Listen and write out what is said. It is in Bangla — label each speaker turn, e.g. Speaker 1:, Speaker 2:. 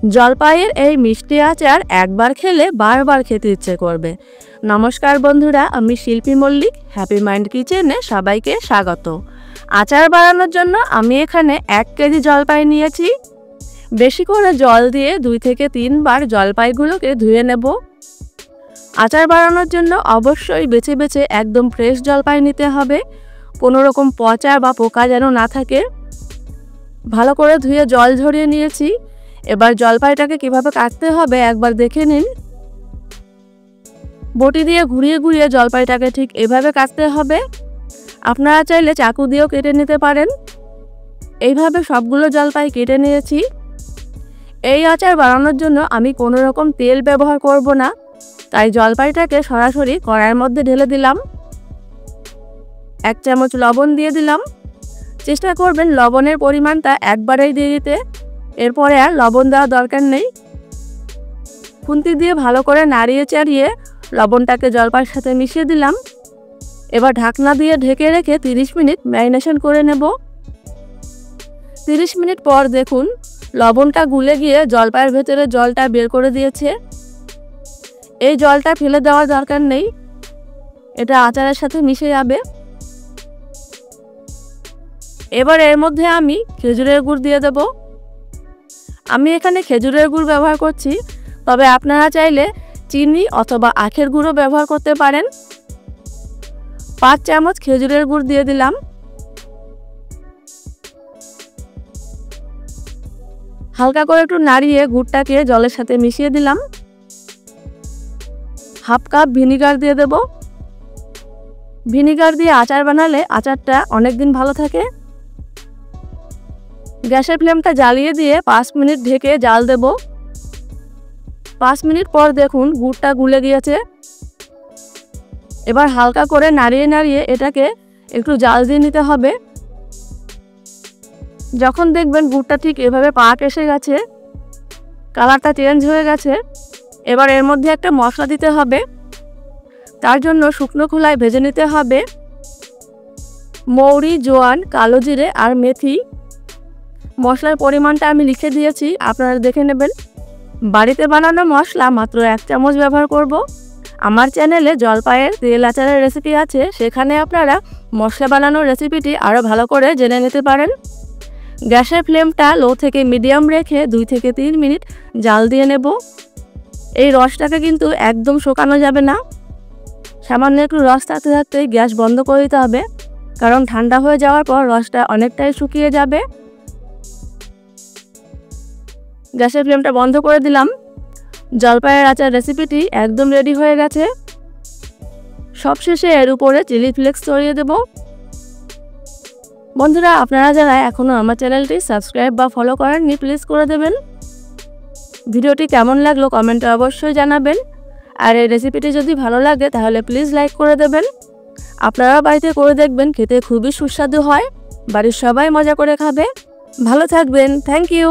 Speaker 1: জলপাইয়ের এই মিষ্টি আচার একবার খেলে বারবার খেতে ইচ্ছে করবে। নমস্কার বন্ধুরা, আমি শিল্পী মল্লিক, হ্যাপি মাইন্ড কিচেনে সবাইকে স্বাগত। আচার বানানোর জন্য আমি এখানে 1 কেজি জলপাই নিয়েছি। বেশি করে জল দিয়ে 2 থেকে 3 বার জলপাইগুলোকে ধুয়ে নেব। আচার বানানোর জন্য অবশ্যই বেছে বেছে একদম ফ্রেশ জলপাই নিতে হবে, কোনো রকম পচা বা পোকা যেন না থাকে। ভালো করে ধুয়ে জল ঝরিয়ে নিয়েছি। এবার জলপাইটাকে কিভাবে কাটতে হবে একবার দেখে নিন। বটি দিয়ে ঘুরিয়ে ঘুরিয়ে জলপাইটাকে ঠিক এভাবে কাটতে হবে। আপনারা চাইলে চাকু দিয়েও কেটে নিতে পারেন। এইভাবে সবগুলো জলপাই কেটে নিয়েছি। এই আচার বানানোর জন্য আমি কোনো রকম তেল ব্যবহার করব না, তাই জলপাইটাকে সরাসরি কড়াইয়ের মধ্যে ঢেলে দিলাম। 1 চামচ লবণ দিয়ে দিলাম। চেষ্টা করবেন লবণের পরিমাণটা একবারেই দিয়ে দিতে, এরপরে আর লবণ দেওয়ার দরকার নেই। খুন্তি দিয়ে ভালো করে নাড়িয়ে চাড়িয়ে লবণটাকে জলপাইয়ের সাথে মিশিয়ে দিলাম। এবার ঢাকনা দিয়ে ঢেকে রেখে 30 মিনিট ম্যারিনেশন করে নেব। 30 মিনিট পর দেখুন লবণটা গুলে গিয়ে জলপাইয়ের ভেতরে জলটা বের করে দিয়েছে। এই জলটা ফেলে দেওয়ার দরকার নেই, এটা আচারের সাথে মিশে যাবে। এবার এর মধ্যে আমি খেজুরের গুড় দিয়ে দেব। আমি এখানে খেজুরের গুড় ব্যবহার করছি, তবে আপনারা চাইলে চিনি অথবা আখের গুঁড়ো ব্যবহার করতে পারেন। 5 চামচ খেজুরের গুড় দিয়ে দিলাম। হালকা করে একটু নাড়িয়ে গুড়টাকে জলের সাথে মিশিয়ে দিলাম। হাফ কাপ ভিনিগার দিয়ে দেব। ভিনিগার দিয়ে আচার বানালে আচারটা অনেক দিন ভালো থাকে। গ্যাসের ফ্লেমটা জ্বালিয়ে দিয়ে 5 মিনিট ঢেকে জাল দেব। 5 মিনিট পর দেখুন গুড়টা গুলে গিয়েছে। এবার হালকা করে নাড়িয়ে নাড়িয়ে এটাকে একটু জাল দিয়ে নিতে হবে। যখন দেখবেন গুড়টা ঠিক এভাবে পাক এসে গেছে, কালারটা চেঞ্জ হয়ে গেছে, এবার এর মধ্যে একটা মশলা দিতে হবে। তার জন্য শুকনো খোলায় ভেজে নিতে হবে মৌরি, জোয়ান, কালো জিরে আর মেথি। মশলার পরিমাণটা আমি লিখে দিয়েছি, আপনারা দেখে নেবেন। বাড়িতে বানানো মশলা মাত্র 1 চামচ ব্যবহার করব। আমার চ্যানেলে জলপাইয়ের তেল আচারের রেসিপি আছে, সেখানে আপনারা মশলা বানানোর রেসিপিটি আরও ভালো করে জেনে নিতে পারেন। গ্যাসের ফ্লেমটা লো থেকে মিডিয়াম রেখে 2 থেকে 3 মিনিট জাল দিয়ে নেব। এই রসটাকে কিন্তু একদম শুকানো যাবে না, সামান্য একটু রস থাকতে থাকতেই গ্যাস বন্ধ করে দিতে হবে, কারণ ঠান্ডা হয়ে যাওয়ার পর রসটা অনেকটাই শুকিয়ে যাবে। গ্যাসের ফ্লেমটা বন্ধ করে দিলাম। জলপাইয়ের আচার রেসিপিটি একদম রেডি হয়ে গেছে। সবশেষে এর উপরে চিলি ফ্লেক্স ছড়িয়ে দেব। বন্ধুরা, আপনারা যারা এখনও আমার চ্যানেলটি সাবস্ক্রাইব বা ফলো করেননি, প্লিজ করে দেবেন। ভিডিওটি কেমন লাগলো কমেন্টে অবশ্যই জানাবেন। আর এই রেসিপিটি যদি ভালো লাগে তাহলে প্লিজ লাইক করে দেবেন। আপনারা বাড়িতে করে দেখবেন, খেতে খুবই সুস্বাদু হয়। বাড়ির সবাই মজা করে খাবে। ভালো থাকবেন। Thank you.